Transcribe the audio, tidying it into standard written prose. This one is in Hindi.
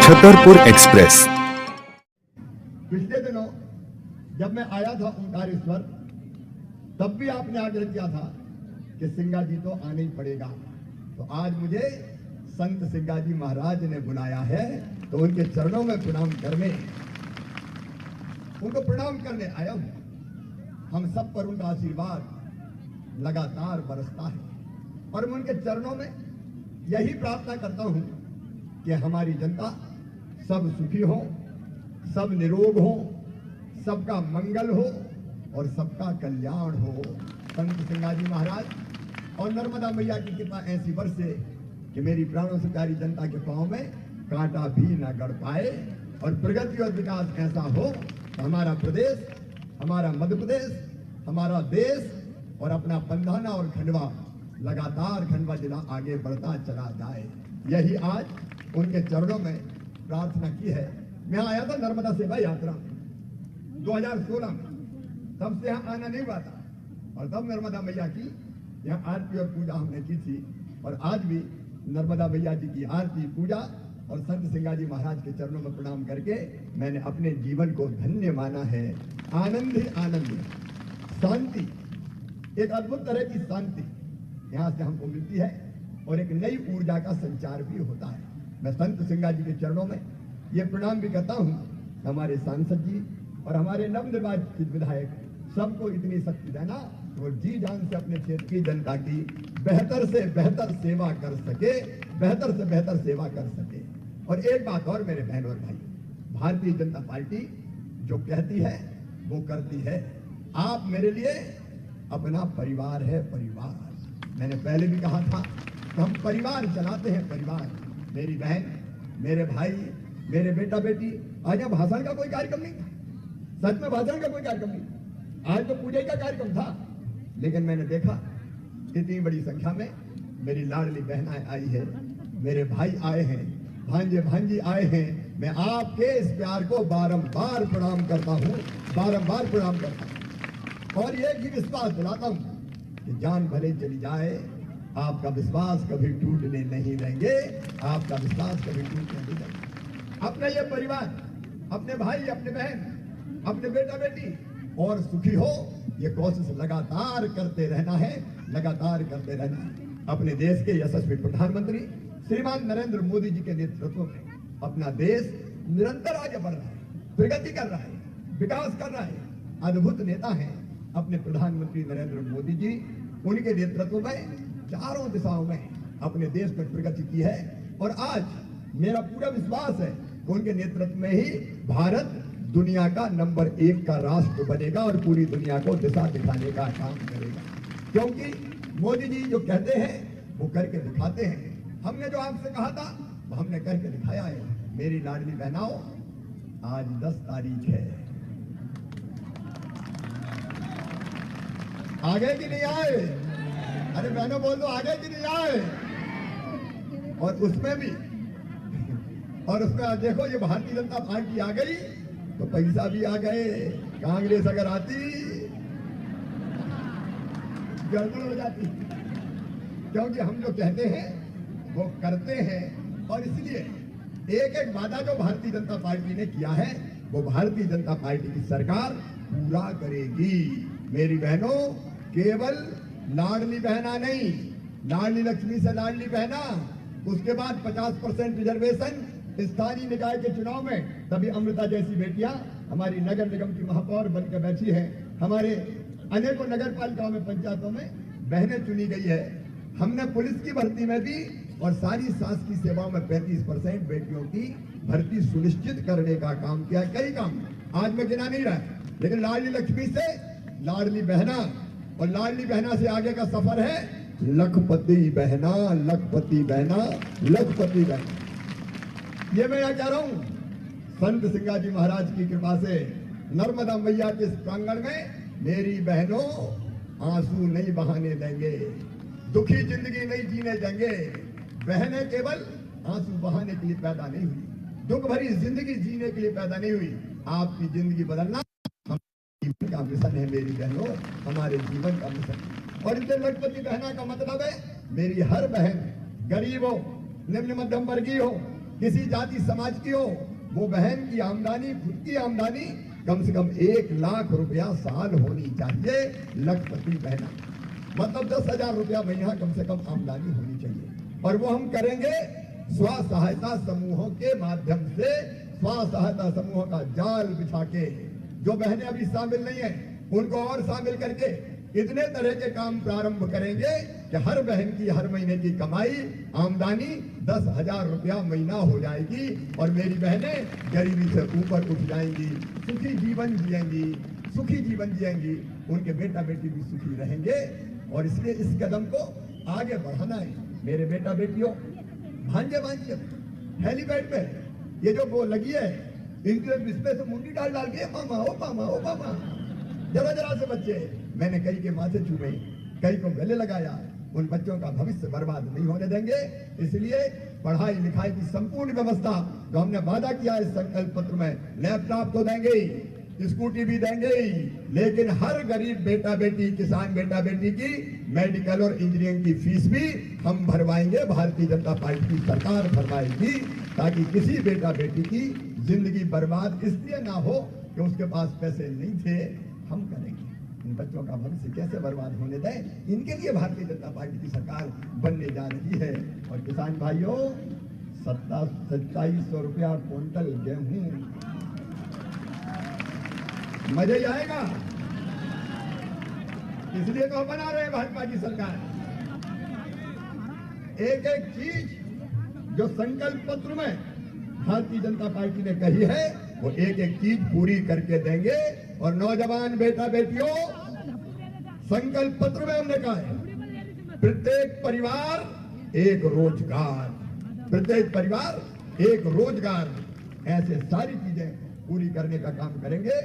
छतरपुर एक्सप्रेस। पिछले दिनों जब मैं आया था ओंकारेश्वर, तब भी आपने आग्रह किया था कि सिंगा जी तो आना ही पड़ेगा। तो आज मुझे संत सिंगा जी महाराज ने बुलाया है, तो उनके चरणों में उनको प्रणाम करने आया हूं। हम सब पर उनका आशीर्वाद लगातार बरसता है और मैं उनके चरणों में यही प्रार्थना करता हूं कि हमारी जनता सब सुखी हो, सब निरोग हो, सबका मंगल हो और सबका कल्याण हो। संत सिंगा जी महाराज और नर्मदा मैया की कृपा ऐसी बरसे कि मेरी प्राणों से प्यारी जनता के पांव में कांटा भी न गड़ पाए और प्रगति और विकास ऐसा हो तो हमारा प्रदेश, हमारा मध्य प्रदेश, हमारा देश और अपना पंधाना और खंडवा, लगातार खंडवा जिला आगे बढ़ता चला जाए। यही आज उनके चरणों में प्रार्थना की है। मैं आया था नर्मदा सेवा यात्रा 2016 में, तब से यहाँ आना नहीं हुआ था और तब नर्मदा मैया की यहाँ आरती और पूजा हमने की थी। और आज भी नर्मदा मैया जी की आरती, पूजा और संत सिंगा जी महाराज के चरणों में प्रणाम करके मैंने अपने जीवन को धन्य माना है। आनंद ही आनंद, शांति, एक अद्भुत तरह की शांति यहाँ से हमको मिलती है और एक नई ऊर्जा का संचार भी होता है। मैं संत सिंगा जी के चरणों में ये प्रणाम भी करता हूँ, हमारे सांसद जी और हमारे नवनिर्वाचित विधायक सबको इतनी शक्ति देना वो जी जान से अपने क्षेत्र की जनता की बेहतर से बेहतर सेवा कर सके, बेहतर से बेहतर सेवा कर सके। और एक बात और मेरे बहन और भाई, भारतीय जनता पार्टी जो कहती है वो करती है। आप मेरे लिए अपना परिवार है, परिवार। मैंने पहले भी कहा था कि हम परिवार चलाते हैं, परिवार। मेरी बहन, मेरे भाई, मेरे बेटा बेटी, आज यहाँ भाषण का कोई कार्यक्रम नहीं था, सच में भाषण का कोई कार्यक्रम नहीं। आज तो पूजा का कार्यक्रम था, लेकिन मैंने देखा इतनी बड़ी संख्या में मेरी लाडली बहनाएं आई है, मेरे भाई आए हैं, भांजे भांजी आए हैं। मैं आपके इस प्यार को बारंबार प्रणाम करता हूँ, बारंबार प्रणाम करता हूँ और ये भी विश्वास दिलाता हूँ कि जान भले चली जाए, आपका विश्वास कभी टूटने नहीं देंगे, आपका विश्वास कभी टूटने नहीं देंगे। अपना ये परिवार, अपने भाई, अपने बहन, अपने बेटा बेटी और सुखी हो, ये कोशिश लगातार करते रहना है, लगातार करते रहना है। अपने देश के यशस्वी प्रधानमंत्री श्रीमान नरेंद्र मोदी जी के नेतृत्व में अपना देश निरंतर आगे बढ़ रहा है, प्रगति कर रहा है, विकास कर रहा है। अद्भुत नेता हैं अपने प्रधानमंत्री नरेंद्र मोदी जी, उनके नेतृत्व में चारों दिशाओं में अपने देश में प्रगति की है और आज मेरा पूरा विश्वास है कि उनके नेतृत्व में ही भारत दुनिया का नंबर 1 का राष्ट्र बनेगा और पूरी दुनिया को दिशा दिखाने का काम करेगा। क्योंकि मोदी जी जो कहते हैं वो करके दिखाते हैं। हमने जो आपसे कहा था वो हमने करके दिखाया है। मेरी लाडली बहनाओ, आज 10 तारीख है, आगे कि नहीं आए? अरे बहनों बोल दो, आगे कि नहीं आए? और उसमें देखो, ये भारतीय जनता पार्टी आ गई तो पैसा भी आ गए। कांग्रेस अगर आती गड़बड़ हो जाती, क्योंकि हम जो कहते हैं वो करते हैं और इसलिए एक एक वादा जो भारतीय जनता पार्टी ने किया है वो भारतीय जनता पार्टी की सरकार पूरा करेगी। मेरी बहनों, केवल लाडली बहना नहीं, लाडली लक्ष्मी से लाडली बहना, उसके बाद 50% रिजर्वेशन स्थानीय निकाय के चुनाव में, तभी अमृता जैसी बेटियां हमारी नगर निगम की महापौर बनकर बैठी है। हमारे अनेकों नगर पालिकाओं में, पंचायतों में बहनें चुनी गई है। हमने पुलिस की भर्ती में भी और सारी शासकीय सेवाओं में 35% बेटियों की भर्ती सुनिश्चित करने का काम किया। कई काम आज मैं गिना नहीं रहा, लेकिन लाडली लक्ष्मी से लाडली बहना और लाडली बहना से आगे का सफर है लखपति बहना, लखपति बहना, लखपति बहना। ये मैं कह रहा हूं, संत सिंगा जी महाराज की कृपा से नर्मदा मैया के इस प्रांगण में मेरी बहनों आंसू नहीं बहाने देंगे, दुखी जिंदगी नहीं जीने देंगे। बहनें केवल आंसू बहाने के लिए पैदा नहीं हुई, दुख भरी जिंदगी जीने के लिए पैदा नहीं हुई। आपकी जिंदगी बदलना हमारे जीवन का मिशन है मेरी बहनों, हमारे जीवन का मिशन। और इसे लखपति बहना का मतलब है मेरी हर बहन, गरीब हो, निम्न मध्यम वर्गीय हो, किसी जाति समाज की हो, वो बहन की आमदनी, खुद की आमदनी कम से कम 1 लाख रुपया साल होनी चाहिए। लखपति बहना मतलब 10,000 रुपया महीना कम से कम आमदनी होनी चाहिए। और वो हम करेंगे स्व सहायता समूहों के माध्यम से। स्व सहायता समूहों का जाल बिछा के जो बहनें अभी शामिल नहीं है उनको और शामिल करके इतने तरह के काम प्रारंभ करेंगे कि हर बहन की हर महीने की कमाई, आमदनी 10,000 रुपया महीना हो जाएगी और मेरी बहनें गरीबी से ऊपर उठ जाएंगी, सुखी जीवन जिएंगी, सुखी जीवन जिएंगी, उनके बेटा बेटी भी सुखी रहेंगे। और इसलिए इस कदम को आगे बढ़ाना है। मेरे बेटा बेटियों, भांजे भांजियों, हेलीपैड पे ये जो वो लगी है, इनके इसमें से मुंडी डाल डाल के मामा ओ मामा ओ मामा, जरा जरा से बच्चे, मैंने कई के माथे चूमे, कई को गले लगाया। उन बच्चों का भविष्य बर्बाद नहीं होने देंगे। इसलिए पढ़ाई लिखाई की संपूर्ण व्यवस्था जो हमने वादा किया है संकल्प पत्र में, लैपटॉप तो देंगे ही, स्कूटी भी देंगे ही, लेकिन हर गरीब बेटा बेटी, किसान बेटा बेटी की मेडिकल और इंजीनियरिंग की फीस भी हम भरवाएंगे। भारतीय जनता पार्टी की सरकार भरवाएगी, ताकि किसी बेटा बेटी की जिंदगी बर्बाद इसलिए ना हो कि उसके पास पैसे नहीं थे। हम करेंगे। इन बच्चों का भविष्य कैसे बर्बाद होने दें, इनके लिए भारतीय जनता पार्टी की सरकार बनने जा रही है। और किसान भाइयों, 2700 रुपया क्विंटल गेहूं, मजा ही आएगा। इसलिए तो बना रहे हैं भाजपा की सरकार। एक एक चीज जो संकल्प पत्र में भारतीय जनता पार्टी ने कही है, वो एक एक चीज पूरी करके देंगे। और नौजवान बेटा बेटियों, संकल्प पत्र में हमने कहा है प्रत्येक परिवार एक रोजगार, प्रत्येक परिवार एक रोजगार, ऐसे सारी चीजें पूरी करने का काम करेंगे।